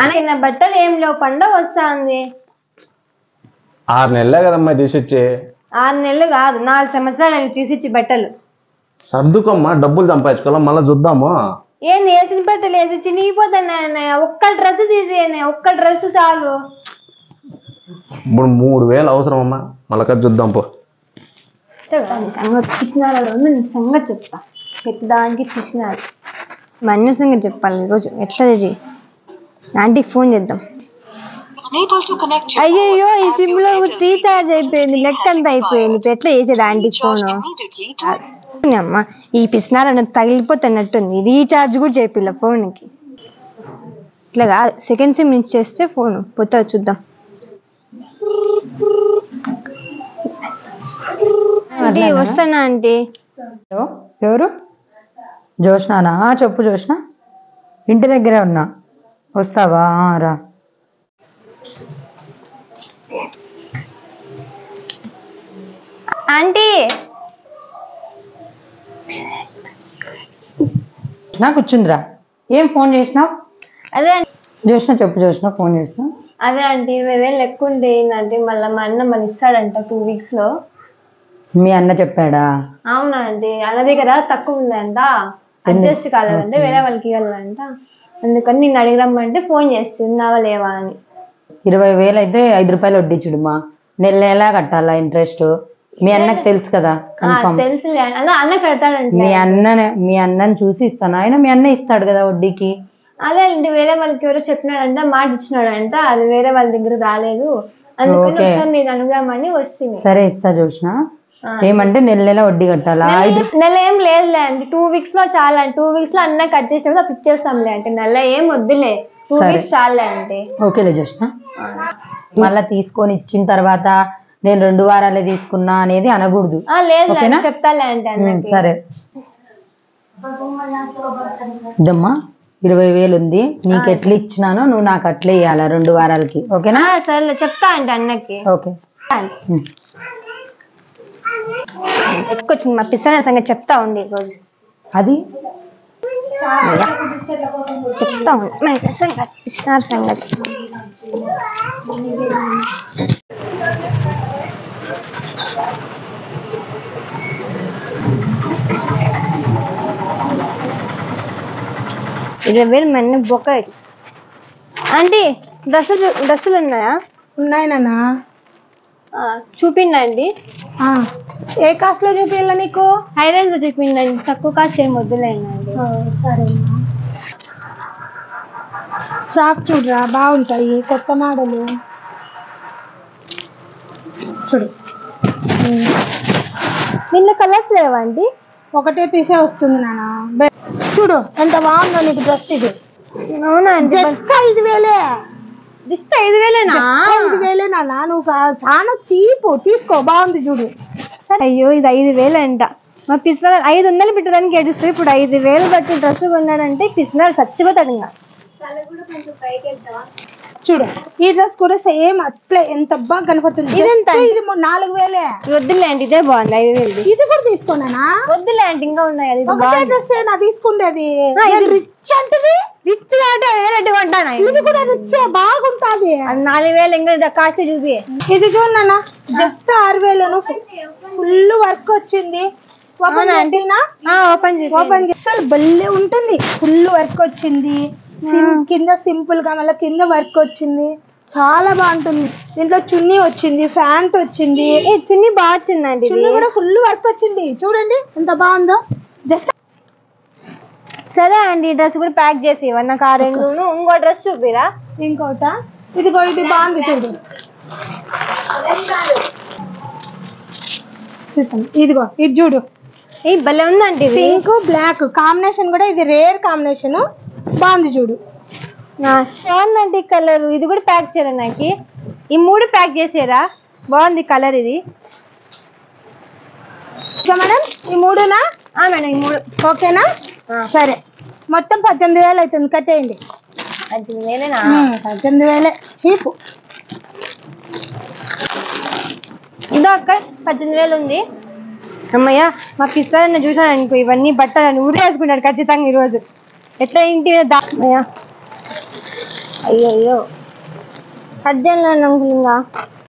అన్న బట్టలు ఏం లేవు, పండగ వస్తుంది. 6 నెలలే కదమ్మా తీసిచ్చి. 6 నెలలు కాదు, 4 సంవత్సరాలు నేను తీసిచ్చి బట్టలు. సర్దుకోమ్మా, డబ్బులు సంపాదించుకోవాలా, మళ్ళీ చూద్దాము. ఏంది వేసిన బట్టలు వేసి చినిగిపోతున్నాయి. ఒక్క డ్రెస్ తీసేయండి, ఒక్క డ్రెస్ చాలు. ఇప్పుడు 3000 అవసరం అమ్మా, మళ్ళీ చూద్దాం పో. సంగతి పిసినాడు, సంగతి చెప్తా. పెద్దదానికి పిసినాడు. మా అన్న సంగతి చెప్పాలి ఈరోజు. ఎట్లా ఆంటీకి ఫోన్ చేద్దాం. అయ్యో ఈ సిమ్ లో రీఛార్జ్ అయిపోయింది, నెట్ అంతా అయిపోయింది. ఇప్పుడు ఎట్లా చేసేది ఆంటీకి ఫోను? అమ్మా ఈ పిసినారన్న తగిలిపోతున్నట్టుంది. రీఛార్జ్ కూడా చేపిల్ల ఫోన్కి. ఇట్లా కాదు, సెకండ్ సిమ్ నుంచి చేస్తే ఫోన్ పోతుంది. చూద్దాం. ఆంటీ వస్తానా ఆంటీ? ఎవరు? జోష్నానా? చెప్పు జోష్న, ఇంటి దగ్గరే ఉన్నా, వస్తావా? రా. ఆంటీ నాకు కూర్చుందిరా. ఏం ఫోన్ చేసినావు? అదే జోష్న చెప్పు జోష్న, ఫోన్ చేసినా. అదే ఆంటీ 20,000 ఎక్కువ ఉంటే ఏంటంటే మళ్ళీ మా అన్న మళ్ళీ ఇస్తాడంట 2 weeks లో. మీ అన్న చెప్పాడా? అవునా ఆంటీ, అన్న దగ్గర తక్కువ ఉందంట, అడ్జస్ట్ కాలేదంటే వేరే వాళ్ళకి ఇవ్వాలంట. అందుకని నిన్ను అడిగిరమ్మంటే ఫోన్ చేసి ఉన్నావా లేవా అని. 20,000 అయితే 5 రూపాయలు వడ్డీ చూడుమా, నెల ఎలా కట్టాలా ఇంట్రెస్ట్? మీ అన్నకు తెలుసు కదా. తెలుసులే, అన్న పెడతాడంటే. మీ అన్నని చూసి ఇస్తాను, ఆయన మీ అన్న ఇస్తాడు కదా వడ్డీకి. అదే అండి, వేరే వాళ్ళకి ఎవరో చెప్పినాడంట, మాట ఇచ్చినాడంట, అది వేరే వాళ్ళ దగ్గర రాలేదు. అందుకని ఒకసారి నేను అడుగుదామని వస్తుంది. సరే ఇస్తా జోష్న. ఏమంటే నెల వడ్డీ కట్టాలా? నెల ఏం లేదులే అంటే 2 weeks లో చాలా. 2 weeks లో అన్న కట్ చేసినప్పుడు అప్పుడు ఇచ్చేస్తాంలే అంటే. నెల ఏం వద్దులే, 2 weeks చాలే అంటే. ఓకేలే జోష్న. మళ్ళా తీసుకొని ఇచ్చిన తర్వాత నేను 2 వారాలే తీసుకున్నా అనేది అనకూడదు. లేదు చెప్తాలే అంటే. సరే దమ్మా, 20,000 ఉంది, నీకు ఎట్లా ఇచ్చినానో నువ్వు నాకు అట్లే ఇవ్వాలా 2 వారాలకి. ఓకేనా? సరే చెప్తా అంటే అన్నకి. ఓకే. ఎక్కువచ్చింది మా పిస్తాన సంగతి చెప్తా ఉంది ఈరోజు. అది చెప్తా ఉంది పిస్తాన సంగతి. మన బొక్క ఆంటీ డ్రెస్సులు ఉన్నాయా? ఉన్నాయి నాన్న. చూపిండండి. ఏ కాస్ట్ లో చూపించాల నీకు? హై రేంజ్ లో చూపిండండి, తక్కువ కాస్ట్ ఏం వద్దులేండి. సరే, ఫ్రాక్ చూడరా, బాగుంటాయి, కొత్త మోడల్. చూడు, దీనిలో కలర్స్ లేవండి, ఒకటే పీసే వస్తుంది నాన్న. చూడు ఎంత బాగుందో నీకు డ్రెస్. ఇది అవునా? జస్ట్ 5,000. జస్ట్ 5,000? 5,000 నాన్న, నువ్వు చాలా చీప్. తీసుకో, బాగుంది చూడు. అయ్యో ఇది 5,000 అంట. మా పిల్లలు 500 పెట్టడానికి ఏడుస్తారు, ఇప్పుడు 5,000 బట్టి డ్రెస్ కొన్నాడంటే పిల్లలు చచ్చిపోతాడు. ఇంకా చూడు, ఈ డ్రెస్ కూడా సేమ్ అట్లే, ఎంత బాగా కనపడుతుంది. ఇది 4,000. వద్దులే అండి, ఇదే బాగుంది. 5,000 ఇది కూడా తీసుకోనా? వద్దులే అండి, ఇంకా ఉన్నాయి. డ్రెస్ నా తీసుకుండేది. రిచ్ అంటే రిచ్ కొంటాను, ఇది కూడా రిచ్ బాగుంటది. 4,000 ఇంకా కాస్ట్ చూపి. ఇది చూడన్నా, జస్ట్ 6,000. ఫుల్ వర్క్ వచ్చింది. ఓపెన్ చేస్తే భలే ఉంటుంది. ఫుల్ వర్క్ వచ్చింది, కింద సింపుల్ గా, మళ్ళీ కింద వర్క్ వచ్చింది, చాలా బాగుంటుంది. దీంట్లో చున్నీ వచ్చింది, ప్యాంట్ వచ్చింది. చున్నీ బాగా వచ్చిందండి, చున్నీ కూడా ఫుల్ వర్క్ వచ్చింది. చూడండి ఎంత బాగుందో. జస్ట్ సరే అండి, డ్రెస్ కూడా ప్యాక్ చేసి ఇవ్వండి నాకు. ఆ 2 ఇంకో డ్రెస్ చూపిరా. ఇంకోట ఇదిగో, ఇది బాగుంది చూడు. ఇదిగో ఇది చూడు, ఇది భలే ఉందండి. పింక్ బ్లాక్ కాంబినేషన్ కూడా, ఇది రేర్ కాంబినేషన్, బాగుంది చూడు. బాగుందండి కలర్. ఇది కూడా ప్యాక్ చేయాలి నాకు. ఈ 3 ప్యాక్ చేసారా? బాగుంది కలర్ ఇది. మేడం ఈ 3నా? మేడం ఈ 3 ఓకేనా? సరే, మొత్తం 18,000 అవుతుంది, కట్టేయండి. 18,000 చీపు. ఇదో అక్క 18,000 ఉంది. అమ్మయ్య, మా పిస్తారన్న చూసాను అనుకో, ఇవన్నీ బట్టలు ఊరేసుకుంటాడు ఖచ్చితంగా ఈరోజు. ఎట్లా ఇంటి అయ్యో కట్ చేయాలి అంకుల్ ఇంకా